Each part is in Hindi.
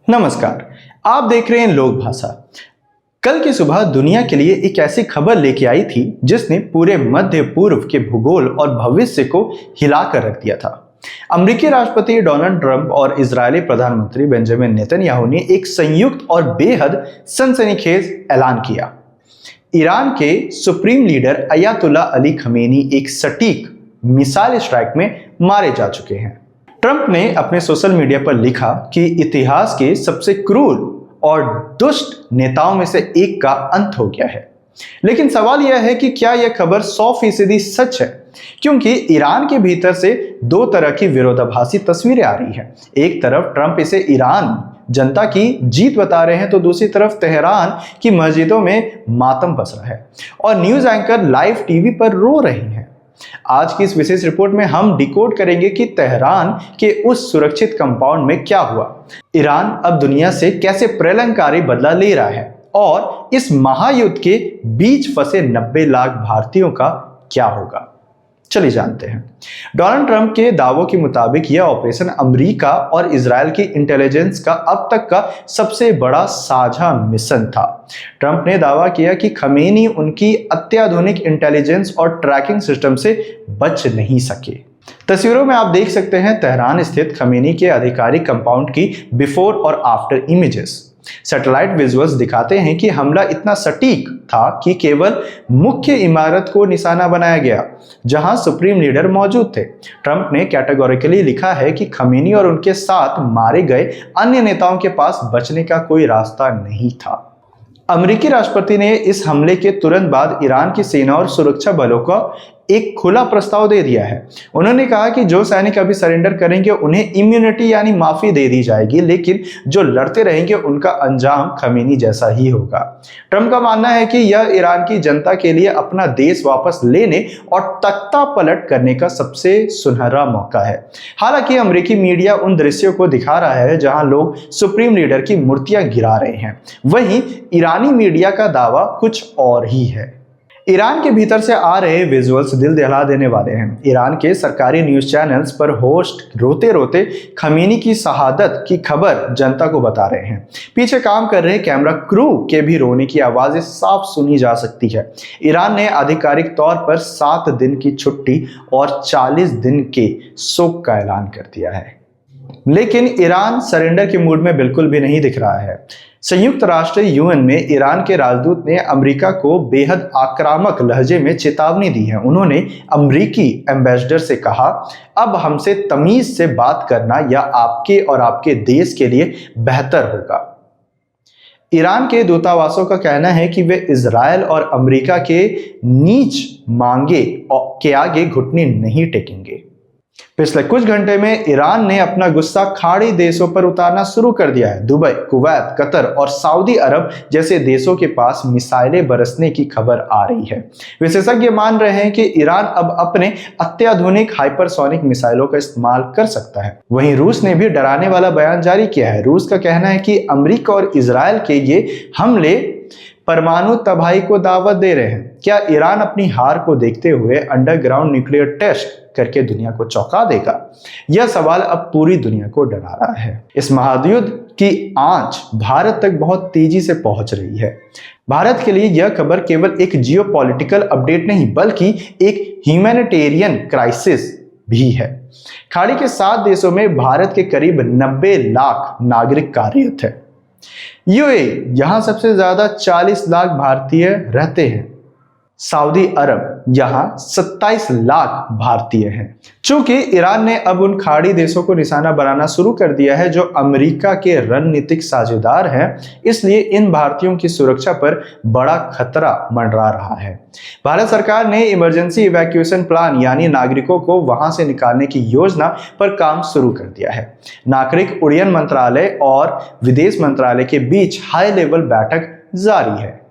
नमस्कार, आप देख रहे हैं लोक भाषा। कल की सुबह दुनिया के लिए एक ऐसी खबर लेके आई थी जिसने पूरे मध्य पूर्व के भूगोल और भविष्य को हिलाकर रख दिया था। अमेरिकी राष्ट्रपति डोनाल्ड ट्रंप और इजरायली प्रधानमंत्री बेंजामिन नेतन्याहू ने एक संयुक्त और बेहद सनसनीखेज ऐलान किया। ईरान के supreme leader Ayatollah Ali Khamenei एक सटीक मिसाइल स्ट्राइक में मारे जा चुके हैं। ट्रंप ने अपने सोशल मीडिया पर लिखा कि इतिहास के सबसे क्रूर और दुष्ट नेताओं में से एक का अंत हो गया है। लेकिन सवाल यह है कि क्या यह खबर 100% सच है, क्योंकि ईरान के भीतर से दो तरह की विरोधाभासी तस्वीरें आ रही हैं। एक तरफ ट्रंप इसे ईरान जनता की जीत बता रहे हैं, तो दूसरी तरफ तेहरान की मस्जिदों में मातम पस रहा है और न्यूज एंकर लाइव टीवी पर रो रहे हैं। आज की इस विशेष रिपोर्ट में हम डिकोड करेंगे कि तेहरान के उस सुरक्षित कंपाउंड में क्या हुआ, ईरान अब दुनिया से कैसे प्रलंबकारी बदला ले रहा है और इस महायुद्ध के बीच फंसे 90 लाख भारतीयों का क्या होगा। चलिए जानते हैं। डोनाल्ड ट्रंप के दावों के मुताबिक यह ऑपरेशन अमेरिका और इजरायल की इंटेलिजेंस का अब तक का सबसे बड़ा साझा मिशन था। ट्रंप ने दावा किया कि खमेनी उनकी अत्याधुनिक इंटेलिजेंस और ट्रैकिंग सिस्टम से बच नहीं सके। तस्वीरों में आप देख सकते हैं तेहरान स्थित खमेनी के आधिकारिक कंपाउंड की बिफोर और आफ्टर इमेजेस। सैटेलाइट विजुअल्स दिखाते हैं कि हमला इतना सटीक था कि केवल मुख्य इमारत को निशाना बनाया गया जहां सुप्रीम लीडर मौजूद थे। ट्रंप ने कैटेगोरिकली लिखा है कि खमेनी और उनके साथ मारे गए अन्य नेताओं के पास बचने का कोई रास्ता नहीं था। अमेरिकी राष्ट्रपति ने इस हमले के तुरंत बाद ईरान की सेना और सुरक्षा बलों को एक खुला प्रस्ताव दे दिया है। उन्होंने कहा कि जो सैनिक अभी सरेंडर करेंगे उन्हें इम्यूनिटी यानी माफी दे दी जाएगी, लेकिन जो लड़ते रहेंगे उनका अंजाम खमेनी जैसा ही होगा। ट्रंप का मानना है कि यह ईरान की जनता के लिए अपना देश वापस लेने और तख्ता पलट करने का सबसे सुनहरा मौका है। हालांकि अमेरिकी मीडिया उन दृश्यों को दिखा रहा है जहां लोग सुप्रीम लीडर की मूर्तियां गिरा रहे हैं, वहीं ईरानी मीडिया का दावा कुछ और ही है। ईरान के भीतर से आ रहे विजुअल्स दिल दहला देने वाले हैं। ईरान के सरकारी न्यूज चैनल्स पर होस्ट रोते रोते खमेनी की शहादत की खबर जनता को बता रहे हैं। पीछे काम कर रहे कैमरा क्रू के भी रोने की आवाजें साफ सुनी जा सकती है। ईरान ने आधिकारिक तौर पर 7 दिन की छुट्टी और 40 दिन के शोक का ऐलान कर दिया है, लेकिन ईरान सरेंडर के मूड में बिल्कुल भी नहीं दिख रहा है। संयुक्त राष्ट्र यूएन में ईरान के राजदूत ने अमेरिका को बेहद आक्रामक लहजे में चेतावनी दी है। उन्होंने अमेरिकी एम्बेसडर से कहा, अब हमसे तमीज से बात करना या आपके और आपके देश के लिए बेहतर होगा। ईरान के दूतावासों का कहना है कि वे इजरायल और अमेरिका के नीच मांगे के आगे घुटने नहीं टेकेंगे। पिछले कुछ घंटे में ईरान ने अपना गुस्सा खाड़ी देशों पर उतारना शुरू कर दिया है। दुबई, कुवैत, कतर और सऊदी अरब जैसे देशों के पास मिसाइलें बरसने की खबर आ रही है। विशेषज्ञ मान रहे हैं कि ईरान अब अपने अत्याधुनिक हाइपरसोनिक मिसाइलों का इस्तेमाल कर सकता है। वहीं रूस ने भी डराने वाला बयान जारी किया है। रूस का कहना है कि अमेरिका और इजरायल के ये हमले परमाणु तबाही को दावत दे रहे हैं। क्या ईरान अपनी हार को देखते हुए अंडरग्राउंड न्यूक्लियर टेस्ट करके दुनिया को चौंका देगा? यह सवाल अब पूरी दुनिया को डरा रहा है। इस महायुद्ध की आंच भारत तक बहुत तेजी से पहुंच रही है। भारत के लिए यह खबर केवल एक जियोपॉलिटिकल अपडेट नहीं, बल्कि एक ह्यूमैनिटेरियन क्राइसिस भी है। खाड़ी के 7 देशों में भारत के करीब 90 लाख नागरिक कार्यरत है। यूएई, यहां सबसे ज्यादा 40 लाख भारतीय रहते हैं। सऊदी अरब, यहां 27 लाख भारतीय हैं। चूंकि ईरान ने अब उन खाड़ी देशों को निशाना बनाना शुरू कर दिया है जो अमेरिका के रणनीतिक साझेदार हैं, इसलिए इन भारतीयों की सुरक्षा पर बड़ा खतरा मंडरा रहा है। भारत सरकार ने इमरजेंसी इवैक्यूएशन प्लान यानी नागरिकों को वहां से निकालने की योजना पर काम शुरू कर दिया है। नागरिक उड्डयन मंत्रालय और विदेश मंत्रालय के बीच हाई लेवल बैठक जारी है।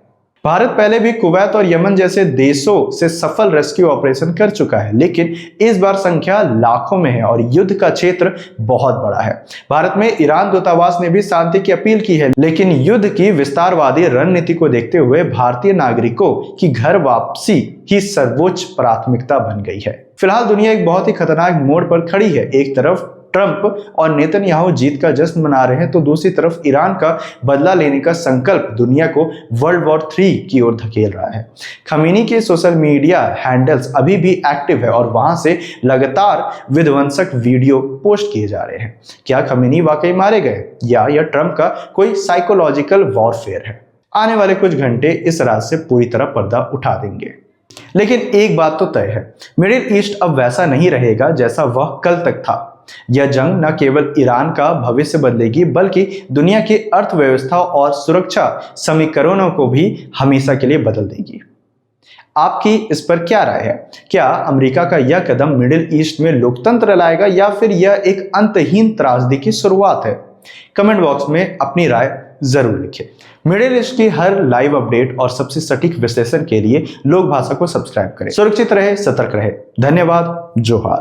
भारत पहले भी कुवैत और यमन जैसे देशों से सफल रेस्क्यू ऑपरेशन कर चुका है, लेकिन इस बार संख्या लाखों में है और युद्ध का क्षेत्र बहुत बड़ा है। भारत में ईरान दूतावास ने भी शांति की अपील की है, लेकिन युद्ध की विस्तारवादी रणनीति को देखते हुए भारतीय नागरिकों की घर वापसी ही सर्वोच्च प्राथमिकता बन गई है। फिलहाल दुनिया एक बहुत ही खतरनाक मोड़ पर खड़ी है। एक तरफ ट्रंप और नेतन्याहू जीत का जश्न मना रहे हैं तो दूसरी तरफ ईरान का बदला लेने का संकल्प दुनिया को वर्ल्ड वॉर 3 की ओर धकेल रहा है। खमीनी के सोशल मीडिया हैंडल्स अभी भी एक्टिव है और वहां से लगातार विध्वंसक वीडियो पोस्ट किए जा रहे हैं। क्या खमीनी वाकई मारे गए या यह ट्रंप का कोई साइकोलॉजिकल वॉरफेयर है? आने वाले कुछ घंटे इस राज से पूरी तरह पर्दा उठा देंगे। लेकिन एक बात तो तय है, मिडिल ईस्ट अब वैसा नहीं रहेगा जैसा वह कल तक था। यह जंग न केवल ईरान का भविष्य बदलेगी बल्कि दुनिया की अर्थव्यवस्था और सुरक्षा समीकरणों को भी हमेशा के लिए बदल देगी। आपकी इस पर क्या राय है? क्या अमेरिका का यह कदम मिडिल ईस्ट में लोकतंत्र लाएगा या फिर यह एक अंतहीन त्रासदी की शुरुआत है? कमेंट बॉक्स में अपनी राय जरूर लिखें। मिडिल ईस्ट की हर लाइव अपडेट और सबसे सटीक विश्लेषण के लिए लोक भाषा को सब्सक्राइब करें। सुरक्षित रहे, सतर्क रहे। धन्यवाद। जोहार।